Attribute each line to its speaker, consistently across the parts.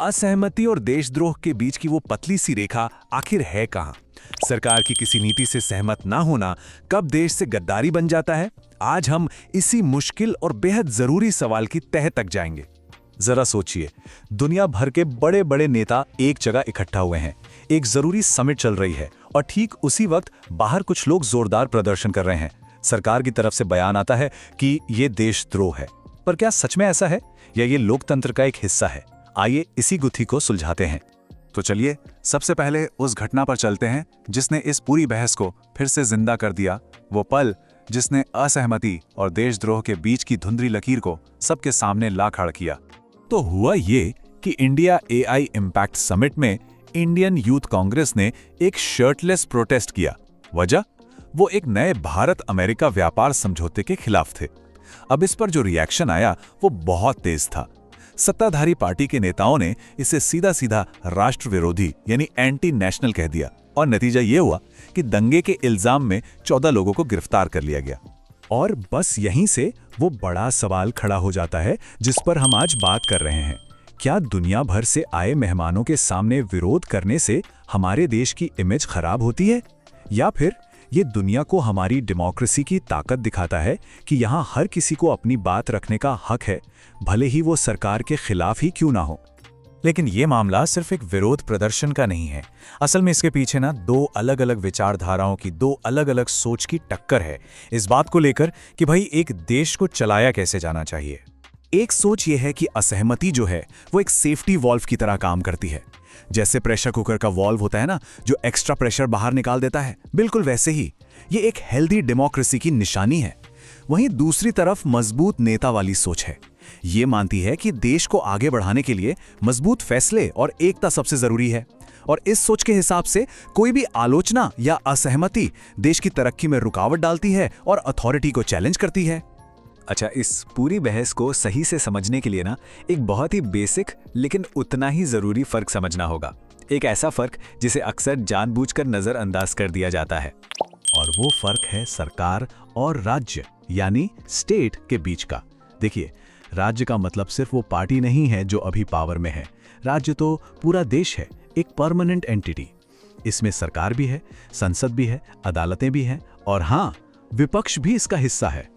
Speaker 1: असहमति और देशद्रोह के बीच की वो पतली सी रेखा आखिर है कहां? सरकार की किसी नीति से सहमत ना होना कब देश से गद्दारी बन जाता है? आज हम इसी मुश्किल और बेहद जरूरी सवाल की तह तक जाएंगे।
Speaker 2: जरा सोचिए, दुनिया भर के बड़े बड़े नेता एक जगह इकट्ठा हुए हैं, एक जरूरी समिट चल रही है और ठीक उसी वक्त बाहर कुछ लोग जोरदार प्रदर्शन कर रहे हैं। सरकार की तरफ से बयान आता है कि ये देशद्रोह है। पर क्या सच में ऐसा है या ये लोकतंत्र का एक हिस्सा है? आइए इसी गुत्थी को सुलझाते हैं। तो चलिए सबसे पहले उस घटना पर चलते हैं जिसने इस पूरी बहस को फिर से जिंदा कर दिया, वो पल जिसने असहमति और देशद्रोह के बीच की धुंधली लकीर को सबके सामने ला खड़ा किया। तो हुआ ये कि इंडिया एआई इम्पैक्ट समिट में इंडियन यूथ कांग्रेस ने एक शर्टलेस प्रोटेस्ट किया। वजह, वो एक नए भारत अमेरिका व्यापार समझौते के खिलाफ थे। अब इस पर जो रिएक्शन आया वो बहुत तेज था। सत्ताधारी पार्टी के नेताओं ने इसे सीधा सीधा राष्ट्र विरोधी यानी एंटी नेशनल कह दिया और नतीजा ये हुआ कि दंगे के इल्जाम में 14 लोगों को गिरफ्तार कर लिया गया। और बस यहीं से वो बड़ा सवाल खड़ा हो जाता है जिस पर हम आज बात कर रहे हैं। क्या दुनिया भर से आए मेहमानों के सामने विरोध करने से हमारे देश की इमेज खराब होती है, या फिर ये दुनिया को हमारी डेमोक्रेसी की ताकत दिखाता है कि यहाँ हर किसी को अपनी बात रखने का हक है, भले ही वो सरकार के खिलाफ ही क्यों ना हो। लेकिन ये मामला सिर्फ एक विरोध प्रदर्शन का नहीं है। असल में इसके पीछे ना दो अलग अलग विचारधाराओं की, दो अलग अलग सोच की टक्कर है इस बात को लेकर कि भाई एक देश को चलाया कैसे जाना चाहिए। एक सोच ये है कि असहमति जो है वो एक सेफ्टी वॉल्व की तरह काम करती है। जैसे प्रेशर कुकर का वॉल्व होता है ना, जो एक्स्ट्रा प्रेशर बाहर निकाल देता है, बिल्कुल वैसे ही ये एक हेल्दी डेमोक्रेसी की निशानी है। वहीं दूसरी तरफ मजबूत नेता वाली सोच है। ये मानती है कि देश को आगे बढ़ाने के लिए मजबूत फैसले और एकता सबसे जरूरी है। और इस सोच के हिसाब से कोई भी आलोचना या असहमति देश की तरक्की में रुकावट डालती है और अथॉरिटी को चैलेंज करती है।
Speaker 3: अच्छा, इस पूरी बहस को सही से समझने के लिए ना एक बहुत ही बेसिक लेकिन उतना ही जरूरी फर्क समझना होगा। एक ऐसा फर्क जिसे अक्सर जानबूझकर नजरअंदाज कर दिया जाता है,
Speaker 2: और वो फर्क है सरकार और राज्य यानी स्टेट के बीच का। देखिए, राज्य का मतलब सिर्फ वो पार्टी नहीं है जो अभी पावर में है। राज्य तो पूरा देश है, एक परमानेंट एंटिटी। इसमें सरकार भी है, संसद भी है, अदालतें भी हैं और हाँ, विपक्ष भी इसका हिस्सा है।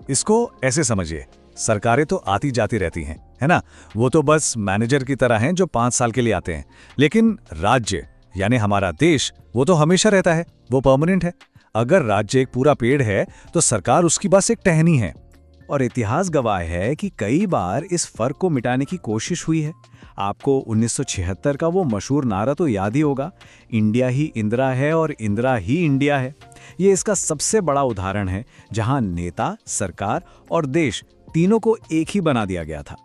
Speaker 2: इसको ऐसे समझिए, सरकारें तो आती जाती रहती हैं, है ना? वो तो बस मैनेजर की तरह हैं जो 5 साल के लिए आते हैं। लेकिन राज्य यानी हमारा देश, वो तो हमेशा रहता है, वो परमानेंट है। अगर राज्य एक पूरा पेड़ है तो सरकार उसकी बस एक टहनी है।
Speaker 3: और इतिहास गवाह है कि कई बार इस फर्क को मिटाने की कोशिश हुई है। आपको 1976 का वो मशहूर नारा तो याद ही होगा, इंडिया ही इंदिरा है और इंदिरा ही इंडिया है। ये इसका सबसे बड़ा उदाहरण है जहां नेता, सरकार और देश तीनों को एक ही बना दिया गया था।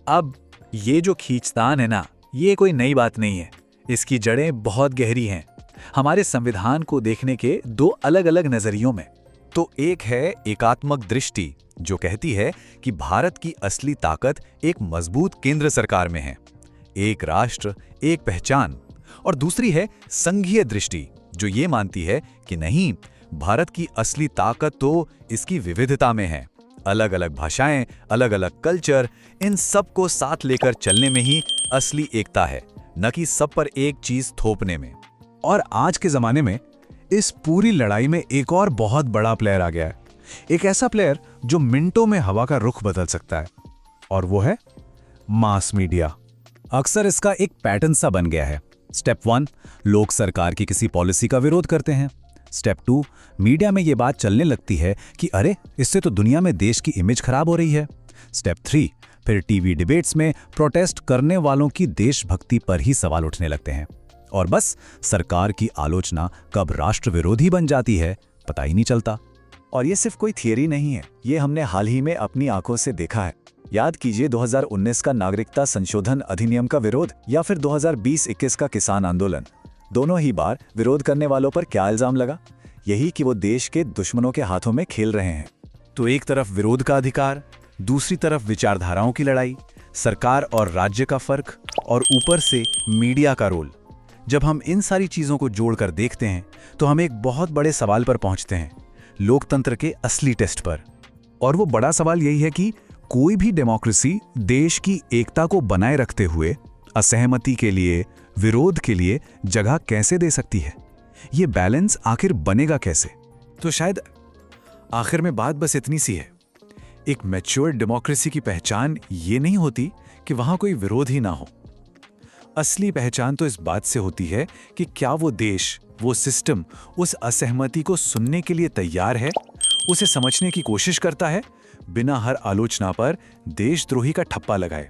Speaker 3: अब ये जो खींचतान है ना, ये कोई नई बात नहीं है। इसकी जड़ें बहुत गहरी हैं, हमारे संविधान को देखने के दो अलग अलग नजरियों में।
Speaker 2: तो एक है एकात्मक दृष्टि जो कहती है कि भारत की असली ताकत एक मजबूत केंद्र सरकार में है, एक राष्ट्र एक पहचान। और दूसरी है संघीय दृष्टि जो ये मानती है कि नहीं, भारत की असली ताकत तो इसकी विविधता में है। अलग अलग भाषाएं, अलग अलग कल्चर, इन सब को साथ लेकर चलने में ही असली एकता है, न कि सब पर एक चीज थोपने में।
Speaker 1: और आज के जमाने में इस पूरी लड़ाई में एक और बहुत बड़ा प्लेयर आ गया है। एक ऐसा प्लेयर जो मिनटों में हवा का रुख बदल सकता है, और वो है मास मीडिया।
Speaker 2: अक्सर इसका एक पैटर्न सा बन गया है। स्टेप 1, लोग सरकार की किसी पॉलिसी का विरोध करते हैं। स्टेप 2, मीडिया में ये बात चलने लगती है कि अरे, इससे तो दुनिया में देश की इमेज खराब हो रही है। स्टेप 3, फिर टीवी डिबेट्स में प्रोटेस्ट करने वालों की देशभक्ति पर ही सवाल उठने लगते हैं। और बस सरकार की आलोचना कब राष्ट्र विरोधी बन जाती है पता ही नहीं चलता।
Speaker 3: और ये सिर्फ कोई थियरी नहीं है, ये हमने हाल ही में अपनी आंखों से देखा है। याद कीजिए 2019 का नागरिकता संशोधन अधिनियम का विरोध या फिर 2020-21 का किसान आंदोलन। दोनों ही बार विरोध करने वालों पर क्या इल्जाम लगा? यही कि वो देश के दुश्मनों के हाथों में खेल रहे हैं।
Speaker 2: तो एक तरफ विरोध का अधिकार, दूसरी तरफ विचारधाराओं की लड़ाई, सरकार और राज्य का फर्क, और ऊपर से मीडिया का रोल। जब हम इन सारी चीजों को जोड़कर देखते हैं तो हम एक बहुत बड़े सवाल पर पहुंचते हैं, लोकतंत्र के असली टेस्ट पर।
Speaker 1: और वो बड़ा सवाल यही है कि कोई भी डेमोक्रेसी देश की एकता को बनाए रखते हुए असहमति के लिए, विरोध के लिए जगह कैसे दे सकती है? ये बैलेंस आखिर बनेगा कैसे?
Speaker 2: तो शायद आखिर में बात बस इतनी सी है, एक मैच्योर डेमोक्रेसी की पहचान ये नहीं होती कि वहां कोई विरोध ही ना हो। असली पहचान तो इस बात से होती है कि क्या वो देश, वो सिस्टम उस असहमति को सुनने के लिए तैयार है, उसे समझने की कोशिश करता है, बिना हर आलोचना पर देशद्रोही का ठप्पा लगाए।